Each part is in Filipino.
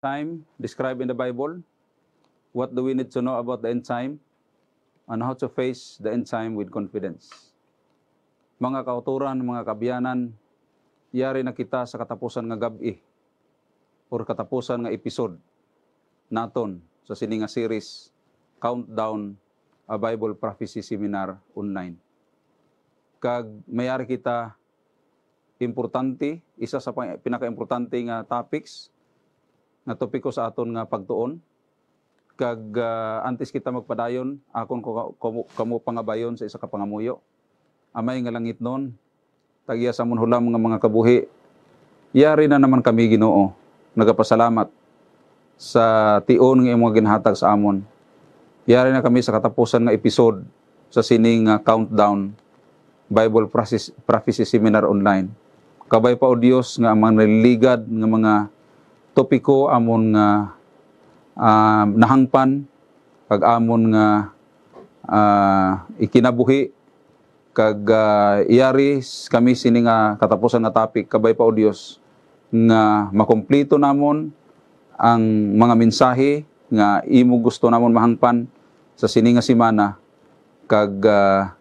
Time described in the Bible. What do we need to know about the end time? And how to face the end time with confidence. Mga kauturan, mga kabyanan, yari na kita sa katapusan nga gabi or katapusan nga episode naton sa sini nga series Countdown a Bible Prophecy Seminar online. Kag mayari kita importante, isa sa pinaka-importante nga topics nga topiko sa aton nga pagtuon. Kag antes kita magpadayon, akon kamo pangabayon sa isa ka pangamuyo. Amay nga langit nun, tagiya sa munhulam nga mga kabuhi. Yari na naman kami Ginoo, nagapasalamat sa tion nga imong ginhatag sa amon. Yari na kami sa katapusan nga episode sa sining Countdown Bible Prophecy Seminar online. Kabay pa o Dios nga ang mga naliligad nga mga topiko amon nga nahangpan kag amon nga ikinabuhi kag iyari kami sini nga katapusan nga topic kabay pa o Dios nga makumpleto namon ang mga mensahe nga imo gusto namon mahangpan sa sini nga semana kag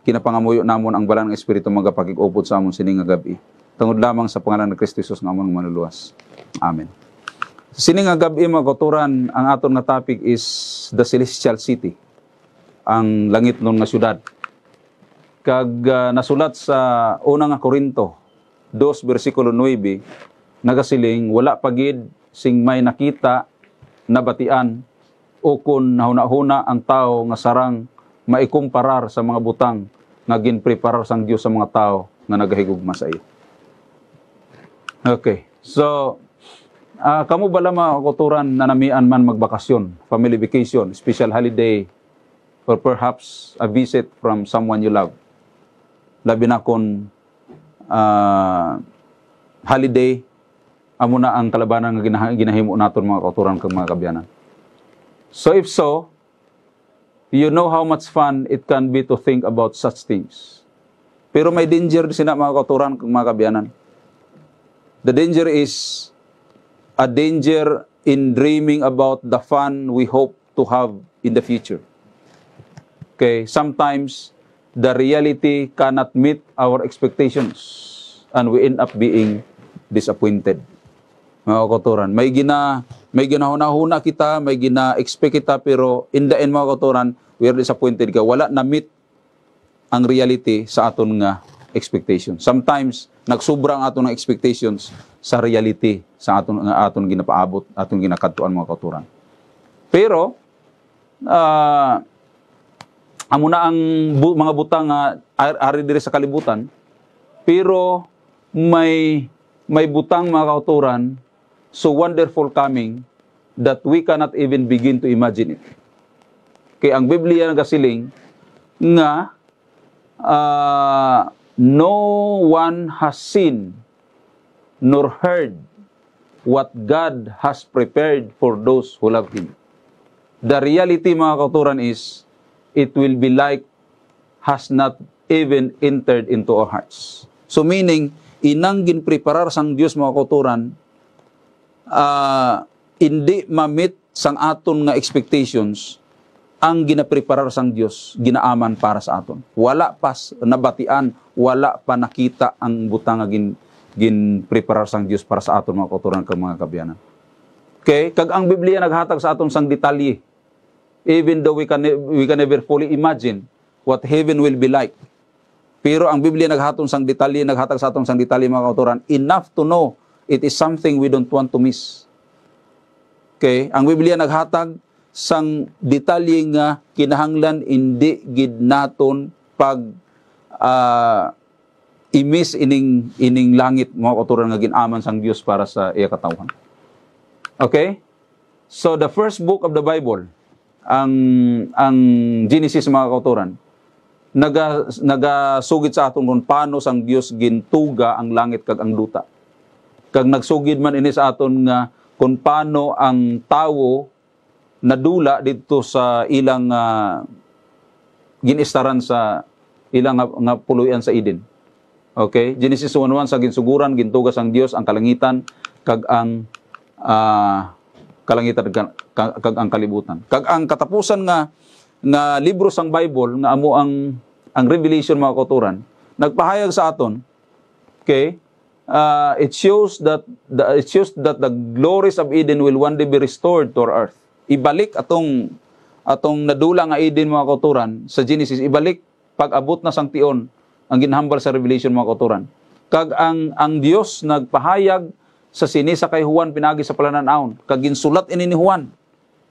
kinapangamuyo namon ang balang espiritu magapakig-upod sa amon sini nga gabi. Tungod lamang sa pangalan ni Kristo Jesus nga amon manuluwas. Amen. Sini nga gabi mga kauturan, ang aton nga topic is the Celestial City, ang langit nun nga syudad. Kag nasulat sa unang Korinto 2 versikulo 9, nagasiling wala pagid sing may nakita na batian o kun nahuna-huna ang tao nga sarang maikumparar sa mga butang nga ginpreparar sang Dios sa mga tao nga nagahigugma sa iyo. Okay, so kamo bala mga kauturan na namian man magbakasyon, family vacation, special holiday, or perhaps a visit from someone you love. Labi na kung holiday, amo na ang kalabanan nga ginahimo naton mga kauturan kag mga kabyanan. So if so, you know how much fun it can be to think about such things. Pero may danger din sina mga kauturan kag mga kabyanan. The danger is a danger in dreaming about the fun we hope to have in the future. Okay, sometimes the reality cannot meet our expectations and we end up being disappointed. Mga kauturan, may ginahuna-huna kita, may gina-expect kita, pero in the end mga kauturan, we are disappointed ka. Wala na meet ang reality sa aton nga expectations. Sometimes nagsobrang aton nga expectations sa reality sa aton ginapaabot, aton ginakadtuan mga kauturan. Pero amo na ang mga butang nga ari diri sa kalibutan, pero may butang mga kauturan so wonderful coming that we cannot even begin to imagine it. Kaya ang Biblia nagasiling nga no one has seen nor heard what God has prepared for those who love Him. The reality mga kauturan is, it will be like has not even entered into our hearts. So meaning, inang ginpreparar sang Dios mga kauturan, hindi ma-meet sang aton nga expectations, ang ginapreparar sang Dios, ginaaman para sa aton. Wala pa nabatian, wala pa nakita ang butang nga ginpreparar sang Dios para sa aton mga kauturan kag mga kabyanan. Okay, kag ang Biblia naghatag sa aton sang detalye. Even though we can never fully imagine what heaven will be like. Pero ang Biblia naghatag sa aton sang detalye mga kauturan, enough to know it is something we don't want to miss. Okay, ang Biblia naghatag sang detalye nga kinahanglan hindi gid naton pag imis ining langit mga kauturan nga ginaman sang Dios para sa iya katawhan. Okay? So the first book of the Bible, ang Genesis mga kauturan, nagasugid sa aton kung paano sang Dios gintuga ang langit kag ang luta. Kag nagsugid man ini sa aton nga kung paano ang tawo nadula dito sa ilang ginistaran sa ilang nga puluyan sa Eden. Okay? Genesis 1:1 sa ginsuguran, gintugas ang Dios ang kalangitan kag ang kalangitan kag ang kalibutan. Kag ang katapusan nga libro sang Bible nga amo ang Revelation mga kauturan, nagpahayag sa aton, okay, it shows that the glories of Eden will one day be restored to our earth. Ibalik atong nadula nga Eden mga kauturan sa Genesis, ibalik pag-abot na sang tion ang ginhambal sa Revelation mga kauturan. Kag ang Dios nagpahayag sa sini sa kay Juan pinagi sa palananawon, kag ginsulat ini ni Juan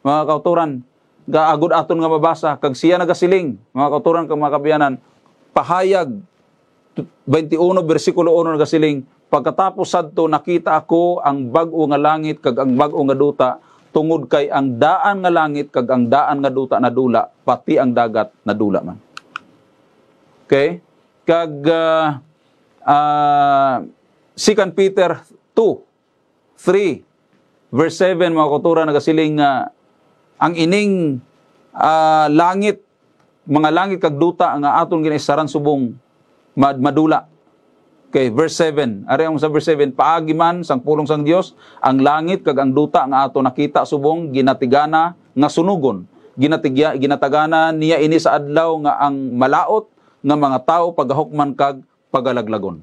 mga kauturan, gaagod aton nga mabasa, kag siya nagasiling mga kauturan kag mga kabiyanan, pahayag 21 bersikulo 1 nagasiling, pagkatapos sadto nakita ako ang bag-o nga langit kag ang bag-o nga duta, tungod kay ang daan nga langit kag ang daan nga duta nadula, pati ang dagat nadula man. Okay? Kag 2 Peter 2:3 verse 7 mga kauturan nagasiling nga ang ining langit, mga langit kag duta nga aton ginaisaran subong madula. Okay, verse 7. Ari ang sa verse 7, paagi man sang pulong sang Dios ang langit kag ang duta nga ato nakita subong ginatigana nga sunugon. Ginatagana niya ini sa adlaw nga ang malaot nga mga tao pagahukman kag pagalaglagon.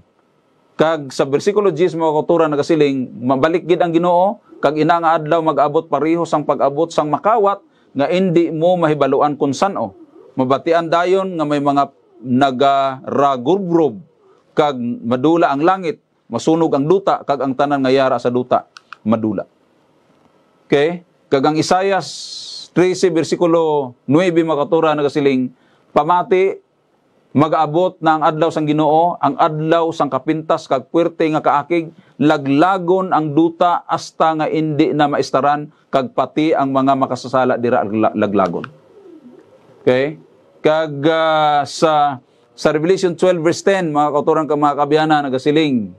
Kag sa bersikulo 10 mga kauturan nagasiling, mabalik gid ang Ginoo kag ina nga adlaw mag-abot pareho sang pag-abot sang makawat nga indi mo mahibaluan kun san-o. Mabatian dayon nga may mga nagaragurgrob kag madula ang langit, masunog ang duta kag ang tanan nga yara sa duta madula. Okay? Kag ang Isaias 13 bersikulo 9 mga kauturan nagasiling, pamati mag-aabot na ang adlaw sang Ginoo, ang adlaw sang kapintas kag puwerte nga kaakig, laglagon ang duta hasta nga indi na maistaran kag pati ang mga makasasala dira laglagon. Okay? Kag sa Revelation 12 verse 10 mga kauturan kag mga kabiyanan nagasiling,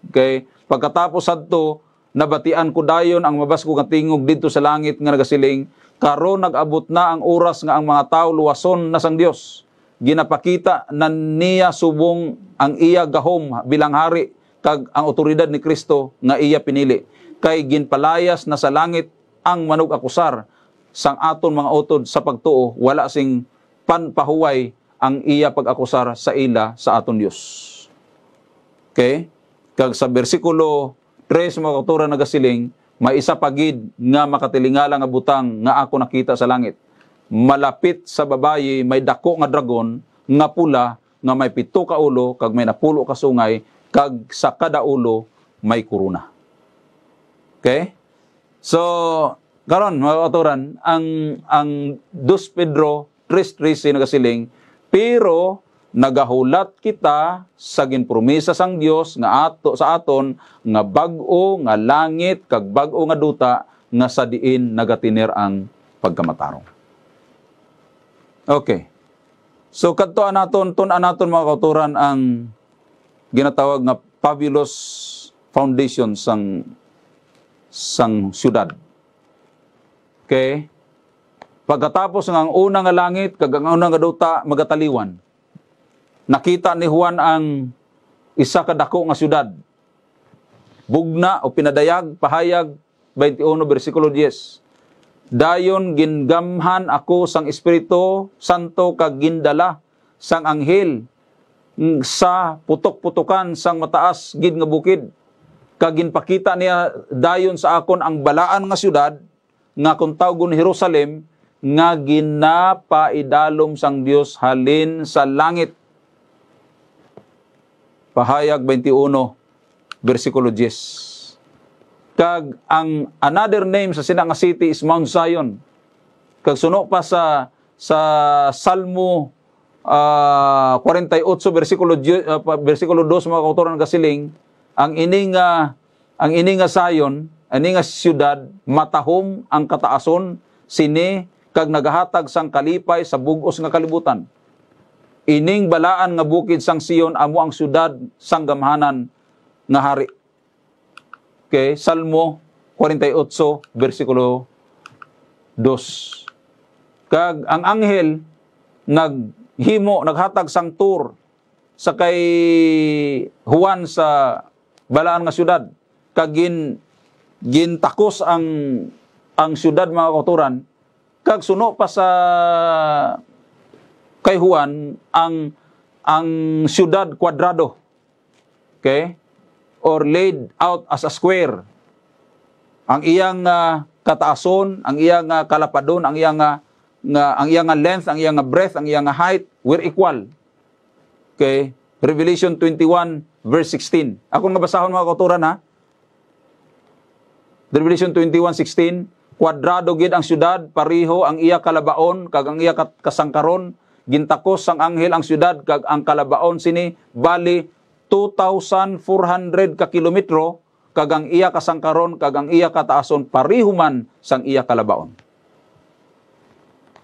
okay, pagkatapos sadto nabatian ko dayon ang mabasko nga tingog didto sa langit nga nagasiling, karon nag-abot na ang oras nga ang mga tawo luwason na sang Dios. Ginapakita na niya subong ang iya gahom bilang hari kag ang otoridad ni Kristo nga iya pinili. Kay ginpalayas na sa langit ang manug akusar sang aton mga utod sa pagtuo, wala sing panpahuway ang iya pag-akusar sa ila sa aton Dios. Okay? Kag sa bersikulo 3 mga kauturan nagasiling, may isa pagid nga makatilingalang nga butang nga ako nakita sa langit. Malapit sa babayi may dako nga dragon nga pula nga may 7 ka ulo kag may 10 ka sungay kag sa kada ulo may kuruna. Okay? So karon mga kauturan, ang 2 Pedro 3:13 nagasiling, pero nagahulat kita sa ginpromesa sang Dios nga ato sa aton nga bag-o nga langit kag bag-o nga duta nga sa diin nagatiner ang pagkamatarong. Okay. So kadto naton mga kauturan ang ginatawag nga fabulous foundation sang syudad. Okay? Pagkatapos ng unang nga langit kag ang unang nga duta magataliwan, nakita ni Juan ang isa ka dako nga syudad. Bugna o pinadayag pahayag 21 bersikulo 10. Dayon gingamhan ako sang Espiritu Santo kag gindala sang anghel sa putok-putokan sang mataas gid nga bukid, kag ginpakita niya dayon sa akon ang balaan nga syudad nga kun tawgon Jerusalem nga ginapaidalom sang Dios halin sa langit. Pahayag 21 bersikulo 10. Kag ang another name sa sina nga city is Mount Zion. Kag suno pa sa Salmo 48 bersikulo 2 mga kauturan kasiling, ang ini nga Zion, ani nga siyudad matahom ang kataason sini kag nagahatag sang kalipay sa bug-os nga kalibutan. Ining balaan nga bukid sang Sion amo ang siyudad sang gamhanan nga hari. Okay, Salmo 48 bersikulo 2. Kag ang anghel naghatag sang tour sa kay Juan sa balaan nga syudad, kag gintakos ang ang syudad mga kauturan, kag suno pa sa kay Juan ang syudad kwadrado. Okay? Or laid out as a square. Ang iyang kataason, ang iyang kalapadon, ang iyang length, ang iyang breadth, ang iyang height were equal. Okay? Revelation 21 verse 16. Ako nga basahon mga kauturan ha. Revelation 21:16, kwadrado gid ang syudad, pariho ang iya kalabaon kag ang iya kasangkaron, gintakos sang anghel ang syudad kag ang kalabaon sini bali 2,400 ka kilometro, kag ang iya kasangkaron kag ang iya kataason pariho man sang iya kalabaon.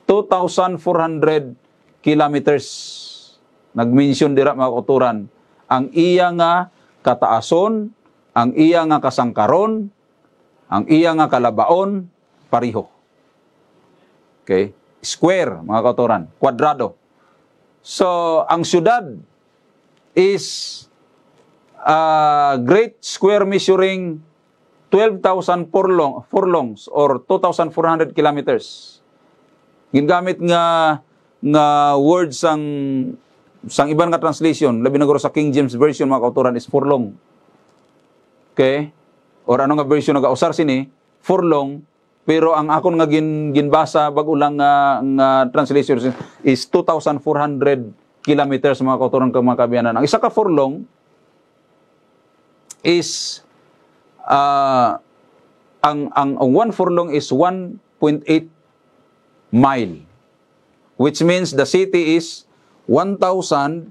2,400 kilometers. Nag-mention dira mga kauturan, ang iya nga kataason, ang iya nga kasangkaron, ang iya nga kalabaon, pariho. Okay? Square, mga kauturan. Kwadrado. So, ang syudad is a great square measuring 12,000 furlongs or 2,400 kilometers. Gingamit nga words sang ibang nga translation, labi na guro sa King James Version, mga kauturan, is furlong. Okay? Or ano nga version nag-ausar sini, furlong, pero ang akon nga ginbasa bagulang nga translation is 2,400 kilometers mga kauturan kag mga kabiyanan. Ang isa ka furlong is ang one furlong is 1.8 mile, which means the city is 1,500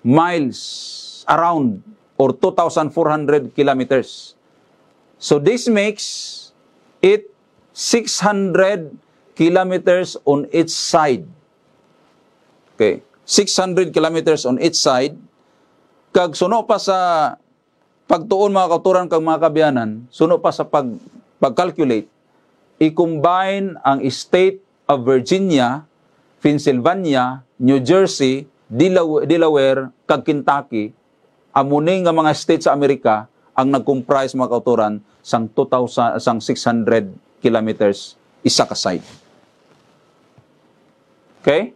miles around, or 2,400 kilometers. So this makes it 600 kilometers on each side. Okay, 600 kilometers on each side. Kag suno pa sa pagtuon mga kauturan kag mga kabiyanan, suno pa sa pag-calculate, i-combine ang state of Virginia, Pennsylvania, New Jersey, Delaware, kag Kentucky, amuning nga mga state sa Amerika ang nag-comprise mga kauturan sang 600 kilometers isa ka side. Okay?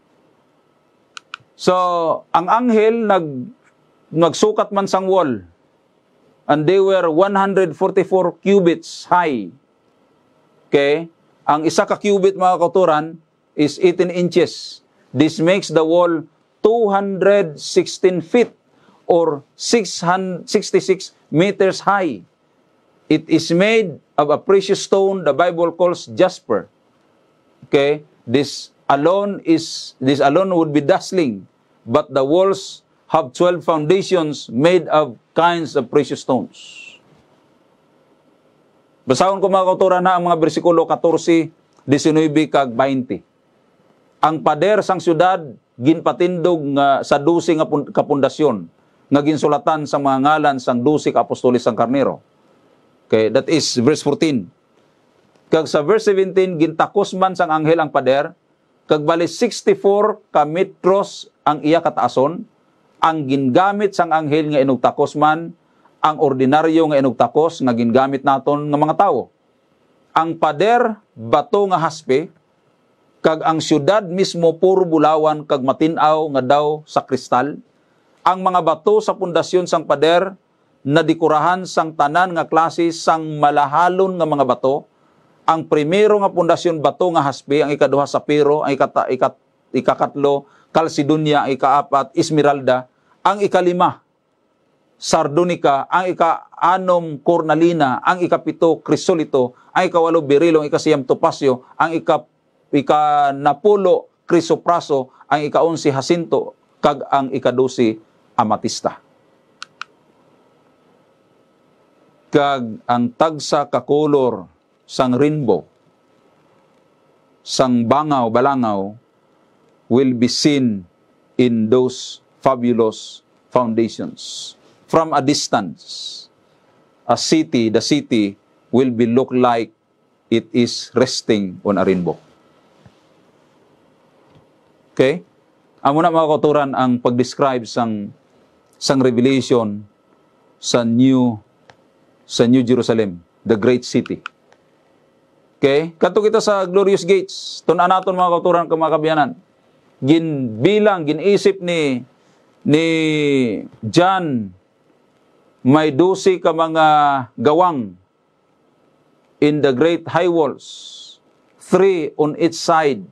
So, ang anghel nagsukat man sang wall, and they were 144 cubits high. Okay? Ang isa ka cubit mga kauturan is 18 inches. This makes the wall 216 feet or 66 meters high. It is made of a precious stone the Bible calls jasper. Okay? This alone would be dazzling, but the walls have 12 foundations made of kinds of precious stones. Basahon ko mga kauturan na ang mga bersikulo 14, 19 kag 20. Ang pader sang syudad ginpatindog nga sa 12 nga kapundasyon nga ginsulatan sa mga ngalan sang 12 ka apostoles sang karnero. Okay, that is verse 14. Kag sa verse 17, gintakos man sang anghel ang pader, kag bali 64 ka metros ang iya kataason. Ang gingamit sang anghel nga inugtakos man, ang ordinaryo nga inugtakos nga gingamit naton nga mga tawo. Ang pader, bato nga haspe, kag ang syudad mismo puro bulawan kag matinaw nga daw sa kristal. Ang mga bato sa pundasyon sang pader na dikurahan sang tanan nga klase sang malahalon nga mga bato. Ang primero nga pundasyon bato nga haspe, ang ikaduha sapiro, ang ikakatlo kalsidonia, ang ikaapat esmeralda, ang ikalima sardonica, ang ika-anom cornalina, ang ikapito krisolito, ang ikawalo berilo, ang ikasiyam topasyo, ang ikanapulo krisopraso, ang ika-11 jacinto, kag ang ika-12 amatista. Kag ang tagsa ka kolor sang rainbow, sang bangaw, balangaw, will be seen in those fabulous foundations. From a distance, the city will be look like it is resting on a rainbow. Okay? Amo na mga kauturan ang pag-describe sang Revelation sa New Jerusalem. the great city. Okay? Kato kita sa glorious gates. Tunan naton mga kauturan kag mga kabyanan. Ginisip ni John, may 12 ka mga gawang in the great high walls, 3 on each side.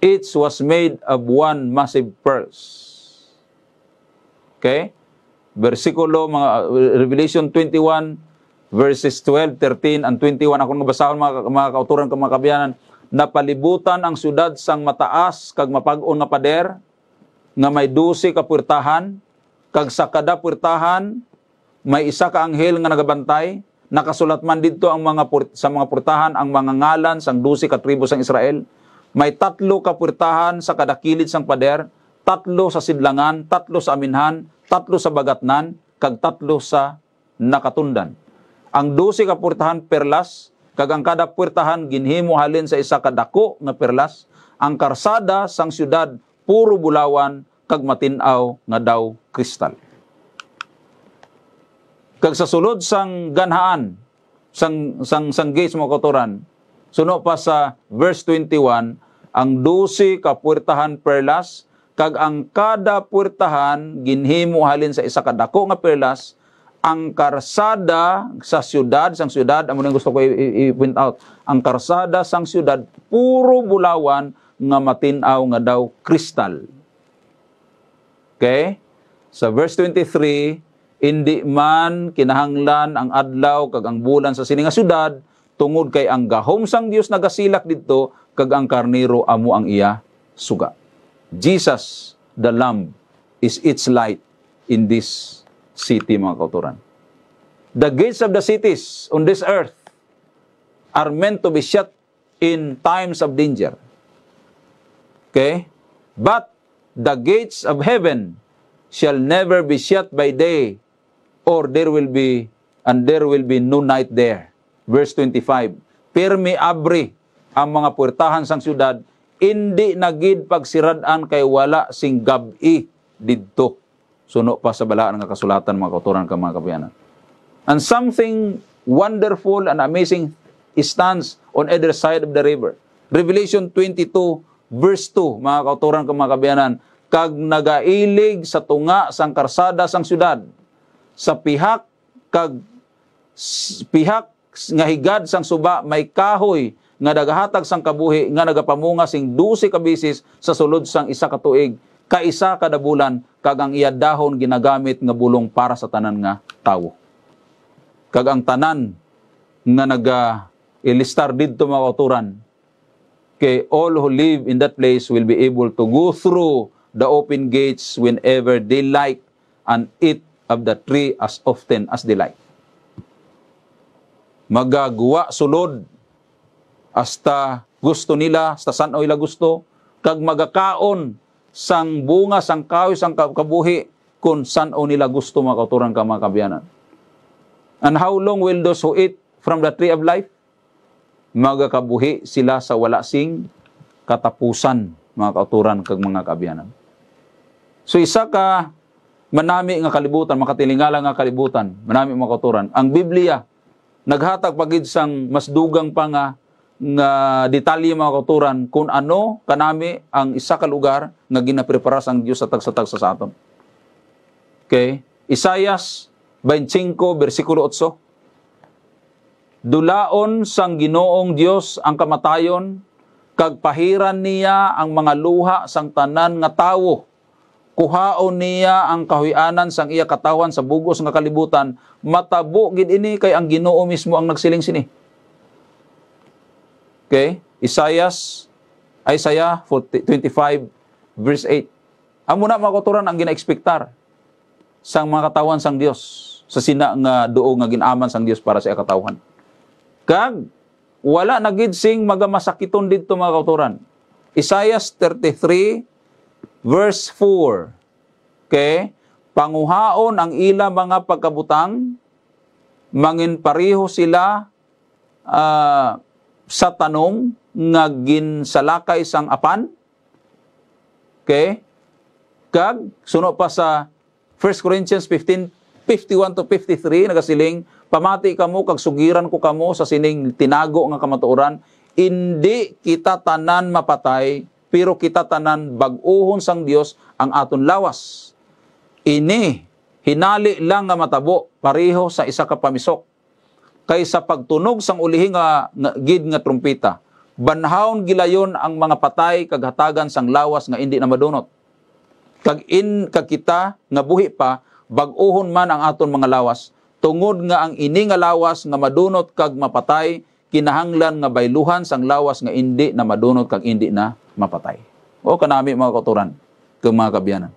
Each was made of one massive pearls. Okay? Versikulo, Revelation 21, verses 12, 13, and 21. Ako nabasahon mga kauturan kag mga kabyanan. Napalibutan ang syudad sang mataas kag mapag-on nga pader, nga may 12 ka puwertahan, kag sa kada puwertahan may isa ka anghel nga nagabantay. Nakasulat man didto ang sa mga puwertahan ang mga ngalan sang 12 ka tribo sang Israel. May 3 ka puwertahan sa kada kilid sang pader, 3 sa sidlangan, 3 sa aminhan, 3 sa bagatnan, kag 3 sa nakatundan. Ang 12 ka puwertahan perlas, kag ang kada puwertahan ginhimo halin sa isa ka dako nga perlas. Ang karsada sang syudad puro bulawan, kag matin-aw nga daw kristal. Kag sa sulod sang ganhaan, sang gates mga kauturan, suno pa sa verse 21, ang 12 ka puwertahan perlas, kag ang kada puwertahan ginhimo halin sa isa ka dako nga perlas. Ang karsada sa syudad, amo nang gusto ko i-point out, ang karsada sang syudad puro bulawan nga matin-aw nga daw kristal. Okay? Sa verse 23, hindi man kinahanglan ang adlaw kag ang bulan sa sini nga syudad, tungod kay ang gahom sang Dios nagasilak didto, kag ang karnero amo ang iya suga. Jesus, the Lamb, is its light in this city, mga kauturan. The gates of the cities on this earth are meant to be shut in times of danger. Okay? But the gates of heaven shall never be shut by day, or there will be no night there. Verse 25, pirmi abri ang mga puwertahan sang syudad, hindi nagid pagsiradan kay wala sing gabi didto. Suno pa sa balaan nga kasulatan mga kauturan kag mga kabyanan. And something wonderful and amazing stands on either side of the river. Revelation 22 verse 2, mga kauturan kag mga kabyanan, kag nagailig sa tunga sang karsada sang syudad, sa pihak nga higad sang suba may kahoy nga nagahatag sang kabuhi nga nagapamunga sing 12 ka bisis sa sulod sang isa ka tuig, kaisa kada bulan, kag ang iya dahon ginagamit nga bulong para sa tanan nga tawo. Kag ang tanan nga ilistar didto mga kauturan, kay all who live in that place will be able to go through the open gates whenever they like and eat of the tree as often as they like. Magagawa sulod hasta gusto nila, hasta saan o ila gusto, kag magakaon sang bunga, sang kahoy, sang kabuhi, kung saan o nila gusto mga kauturan ka mga kabyanan. And how long will those who eat from the tree of life? Magakabuhi sila sa wala sing katapusan, mga kauturan kag mga kabyanan. So isa ka manami nga kalibutan, makatilingala nga kalibutan, manami mga kauturan. Ang Biblia naghatag pagid sang mas dugang pa nga detalye mga kauturan kung ano kanami ang isa ka lugar nga ginaprepara sang Dios sa tagsa-tagsa sa aton. Okay? Isaias 25 bersikulo 8. Dulaon sang Ginoong Dios ang kamatayon, kag pahiran niya ang mga luha sang tanan nga tawo. Kuhaon niya ang kahuyanan sang iya katawan sa bugos nga kalibutan. Matabo gid ini kay ang Ginoo mismo ang nagsiling sini. Okay? Isaiah 25 verse 8. Amo na mga kauturan ang gina-expectar sang mga katawan sang Dios sa sina nga duo nga ginaman sang Dios para sa iya katawan. Kag wala na gid sing magamasakiton didto mga kauturan. Isaiah 33 verse 4. Okay? Panguhaon ang ila mga pagkabutang, mangin pareho sila sa tanong nga ginsalakay sang apan. Okay? Kag suno pa sa 1 Corinthians 15:51 to 53 nagasiling, pamati kamo kag sugiran ko kamo sa sining tinago nga kamatuoran, indi kita tanan mapatay, pero kita tanan bag-ohon sang Dios ang aton lawas. Ini hinali lang nga matabo pareho sa isa ka pamisok. Kaysa pagtunog sang ulihi nga gid nga trumpeta, banhawon gilayon ang mga patay kag hatagan sang lawas nga indi na madunot. Kag kita nga buhi pa, bag-ohon man ang aton mga lawas, tungod nga ang ini nga lawas nga madunot kag mapatay, kinahanglan nga bayluhan sang lawas nga indi na madunot kag indi na mapatay. O kanami mga kauturan, kag mga kabyanan.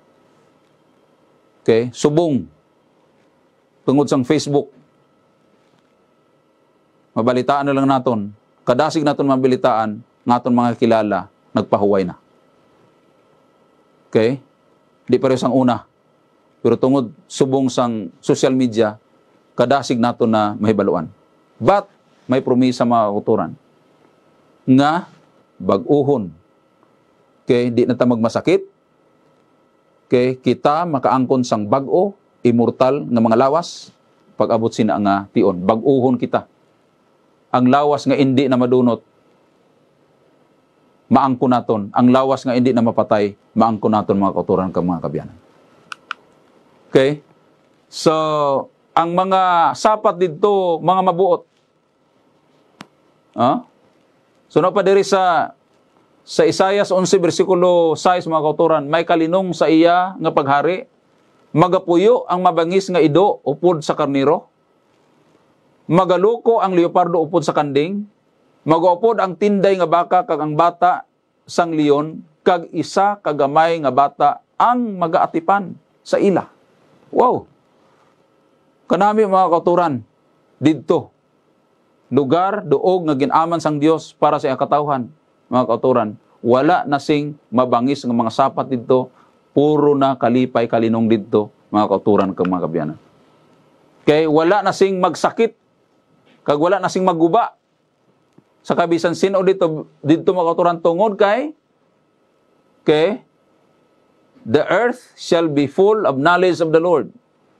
Okay, subong. Tungod sang Facebook. Mabalitaan na lang naton. Kadasig naton mabalitaan, naton mga kilala, nagpahuway na. Okay? Di pareho sang una. Pero tungod subong sang social media, kadasig naton na mahibaluan. But, may promisa mga kauturan. Nga, bag-uhon. Okay? Di na ta magmasakit. Okay? Kita makaangkon sang bag-o, immortal nga mga lawas, pag-abot sina nga tion. Bag-uhon kita. Ang lawas nga indi na madunot, maangko naton. Ang lawas nga indi na mapatay, maangko naton mga kauturan kag mga kabyanan. Okay? So, ang mga sapat dito, mga mabuot. So, pa diri sa Isaias 11 versikulo 6 mga kauturan, may kalinong sa iya nga paghari, magapuyo ang mabangis nga ido upod sa karniro, magaluko ang leopardo upod sa kanding, magaupod ang tinday nga baka kag ang bata sang leon, kag isa kagamay nga bata ang magaatipan sa ila. Wow! Kanami mga kauturan, didto, lugar, duog nga ginaman sang Dios para sa katawhan, mga kauturan, wala na sing mabangis nga mga sapat didto, puro na kalipay kalinong didto, mga kauturan kag mga kabyanan. Kay wala na sing magsakit, kag wala na sing magguba. Sa kabisan sino dito mga kauturan tungod kay the earth shall be full of knowledge of the Lord.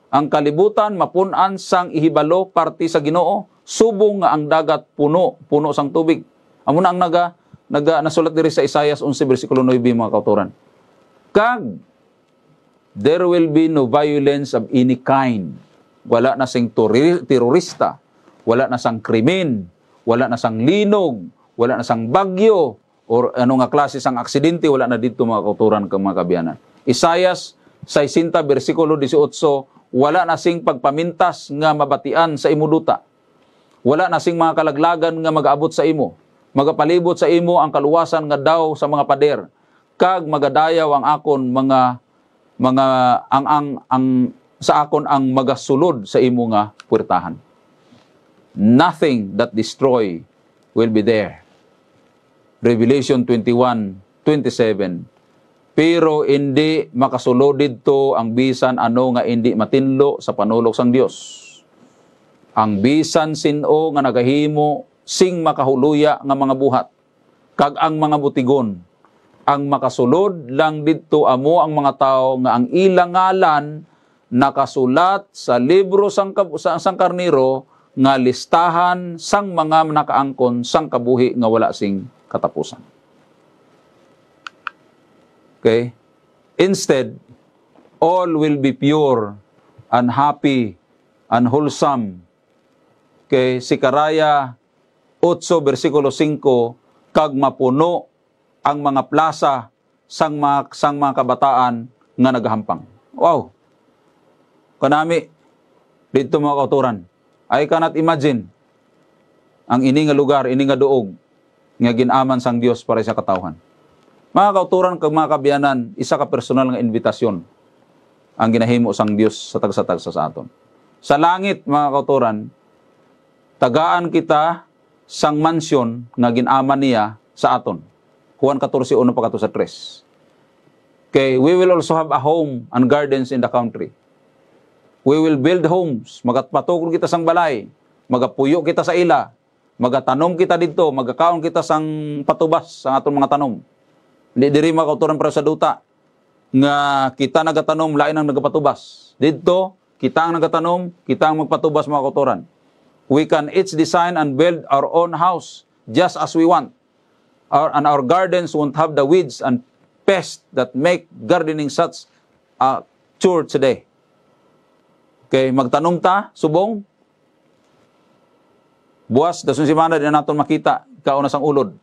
Ang kalibutan mapun-an sang ihibalo parti sa Ginoo, subong nga ang dagat puno sang tubig. Amo na ang nasulat diri sa Isaias 11 bersikulo 9 mga kauturan. Kag there will be no violence of any kind. Wala na sing terorista, wala na sang krimen, wala na sang linog, wala na sang bagyo, or ano nga klase sang aksidente, wala na dito mga kauturan kag mga kabyanan. Isaias 60 bersikulo 18, wala na sing pagpamintas nga mabatian sa imo duta. Wala na sing mga kalaglagan nga mag-abot sa imo. Magapalibot sa imo ang kaluwasan nga daw sa mga pader. Kag magadayaw ang akon sa akon ang magasulod sa imo nga puwertahan. Nothing that destroy will be there. Revelation 21:27. Pero hindi makasulod dito ang bisan ano nga hindi matinlo sa panulok sang Dios. Ang bisan sino nga nagahimo sing makahuluya nga mga buhat. Kag ang mga butigon. Ang makasulod lang dito amo ang mga tao nga ang ilang ngalan nakasulat sa libro sang karniro nga listahan sang mga nakaangkon sang kabuhi nga wala sing katapusan. Okay? Instead, all will be pure and happy and wholesome. Okay? Sikaraya 8 versikulo 5, kag mapuno ang mga plaza sang mga kabataan nga nagahampang. Wow! Kanami, dito mga kauturan, I cannot imagine ang ini nga lugar, ini nga duog, nga ginaman sang Dios para sa katawhan. Mga kauturan kag mga kabyanan, isa ka personal nga invitasyon ang ginahimo sang Dios sa tagsa-tagsa sa aton. Sa langit, mga kauturan, tagaan kita sang mansyon nga ginaman niya sa aton. Juan 14:1-3. Okay, we will also have a home and gardens in the country. We will build homes, magatpatukod kita sang balay, magapuyo kita sa ila, magatanom kita dito, magakaon kita sang patubas sa aton mga tanom. Hindi diri mga kauturan para sa duta nga kita nagatanom lain ang nagapatubas. Dito kita ang nagatanom, kita ang magpatubas mga kauturan. We can each design and build our own house just as we want. And our gardens won't have the weeds and pests that make gardening such a chore today. Okay, magtanom ta, subong. Buwas, dasun si mana din natin makita, kauna sang ulod.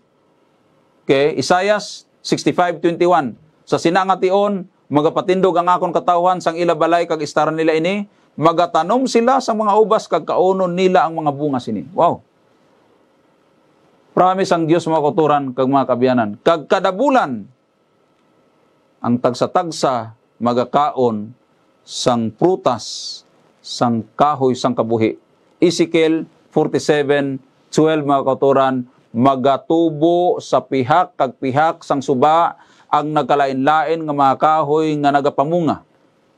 Okay, Isaiah 65:21. Sa sinangation, magapatindog ang akong katawhan sang ila balay kag istaran nila ini, magatanom sila sa mga ubas kag kaunon nila ang mga bunga sini. Wow. Promise ang Dios mga kauturan kag mga kabyanan. Kag kada bulan ang tagsa-tagsa magakaon sang prutas, sang kahoy, sang kabuhi. Ezekiel 47:12 mga kauturan, magatubo sa pihak kag pihak sang suba ang nagkalain-lain nga mga kahoy nga nagapamunga.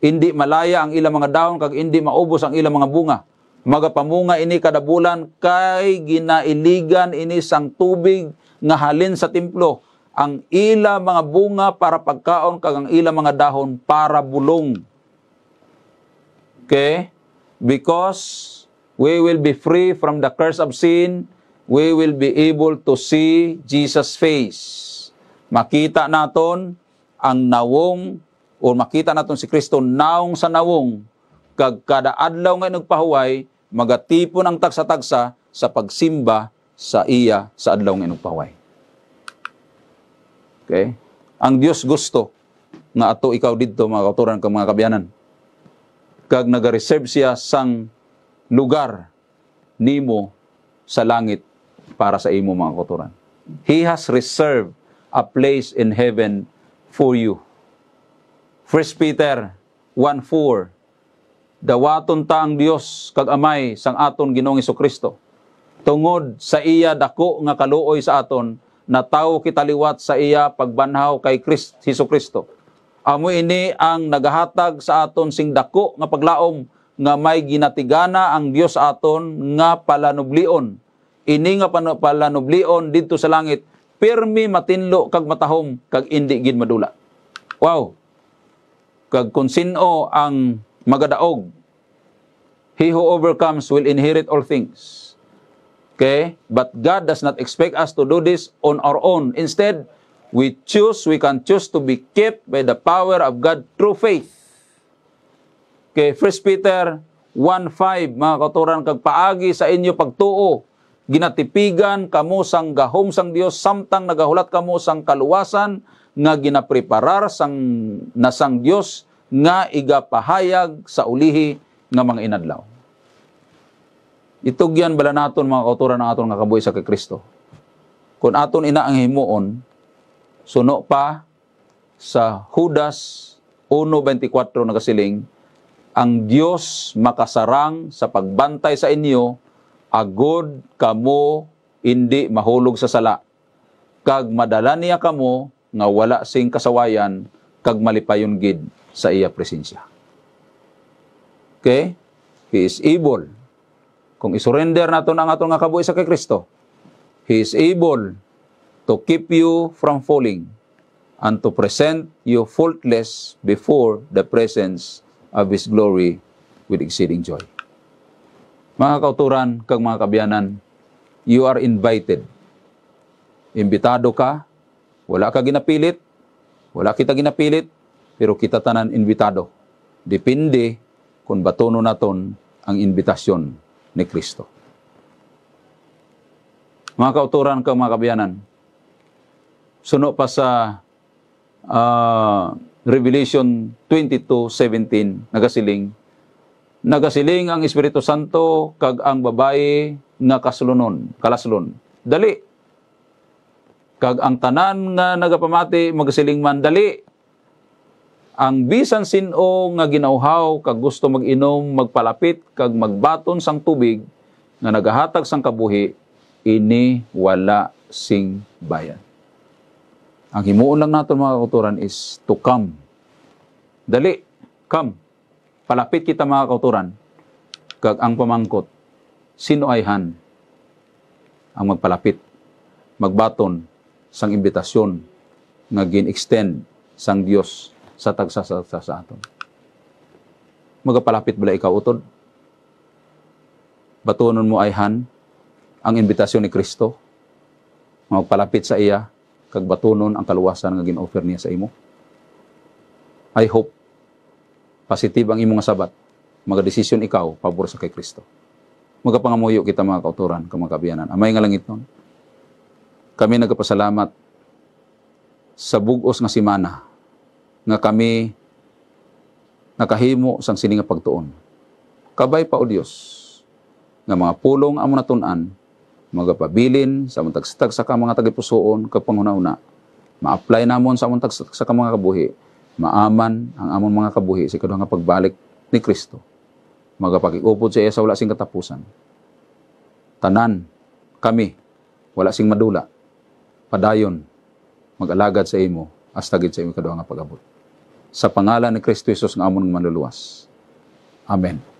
Hindi malaya ang ilang mga dahon kag hindi maubos ang ilang mga bunga. Magapamunga ini kada bulan kay ginailigan ini sang tubig nga halin sa templo. Ang ila mga bunga para pagkaon kag ang ila mga dahon para bulong. Okay? Because we will be free from the curse of sin, we will be able to see Jesus' face. Makita naton ang nawong o makita naton si Kristo naong sa nawong kag kada adlaw nga nagpahuway magatipon ang tagsa-tagsa sa pagsimba sa iya sa adlaw nga nagpahuway. Okay? Ang Dios gusto nga ato ikaw didto mga kauturan kag mga kabyanan. Kag nagareserve siya sang lugar nimo sa langit para sa imo mga kauturan. He has reserved a place in heaven for you. 1 Peter 1:4. Dawaton ta ang Dios kag Amay sang aton Ginoong Hesukristo. Tungod sa iya dako nga kaluoy sa aton, natawo kita liwat sa iya pagbanhaw kay Hesukristo. Amo ini ang nagahatag sa aton sing dako nga paglaom nga may ginatigana ang Dios sa aton nga palanublion. Ini nga palanublion didto sa langit, pirmi matinlo kag matahom kag indi gid madula. Wow. Kag kung sino ang magadaog, he who overcomes will inherit all things. Okay? But God does not expect us to do this on our own. Instead, we can choose to be kept by the power of God through faith. Okay, 1 Peter 1:5, mga kauturan, kag paagi sa inyo pagtuo, ginatipigan kamo sang gahom sang Dios, samtang nagahulat kamo sang kaluwasan, nga ginapreparar sang nasang Dios, nga igapahayag sa ulihi nga mga inadlaw. Itugyan bala naton mga kauturan ng aton nga kabuhi sa kay Kristo. Kung aton ina ang himuon, suno pa sa Judas 1:24 nagasiling, ang Dios makasarang sa pagbantay sa inyo, agod kamo hindi mahulog sa sala, kag madala niya kamo nga wala sing kasawayan, kag malipayon gid sa iya presensya. Okay? He is able. Kung isurrender naton ang aton nga kabuhi sa kay Kristo, He is able to keep you from falling and to present you faultless before the presence of His glory with exceeding joy. Mga kauturan, kag mga kabyanan, you are invited. Imbitado ka, wala ka ginapilit, wala kita ginapilit, pero kita tanan imbitado. Depende kung batono naton ang invitasyon ni Kristo. Mga kauturan, kag mga kabyanan, suno pa sa Revelation 22:17, nagasiling ang Espiritu Santo kag ang babae nga kalaslon. Dali. Kag ang tanan nga nagapamati magasiling man, dali. Ang bisan sino nga ginauhaw kag gusto mag-inom, magpalapit kag magbaton sang tubig nga nagahatag sang kabuhi, ini wala sing bayan. Ang himuon lang naton mga kauturan is to come. Dali, come. Palapit kita mga kauturan. Kag ang pamangkot, sino ay han ang magpalapit, magbaton sang imbitasyon nga gin-extend sang Dios sa tagsasa sa aton. Magapalapit bala ikaw utod. batunon mo ayhan ang imbitasyon ni Kristo, magpalapit sa iya, kag batunon ang kaluwasan nga gin-offer niya sa imo. I hope positive ang imong sabat, magadesisyon ikaw pabor sa kay Kristo. Magapangamuyo kita mga kauturan, mga kabiyanan. Amay nga langit nun, kami nagpasalamat sa bugos nga simana nga kami nakahimo sang sini nga pagtuon. Kabay pa o Dios nga mga pulong amo natun-an magapabilin sa among tagstag sa mga tagipusoon kag panghuna-una. Ma-apply namon sa among tagstag sa mga kabuhi. Maaman ang among mga kabuhi sa kaduha nga pagbalik ni Kristo. Magapakigupod sa iya sa wala sing katapusan. Tanan kami wala sing madula. Padayon mag-alagad sa imo hasta gid sa imo kaduha nga pag-abot. Sa pangalan ni Kristo Jesus nga amon manluluwas. Amen.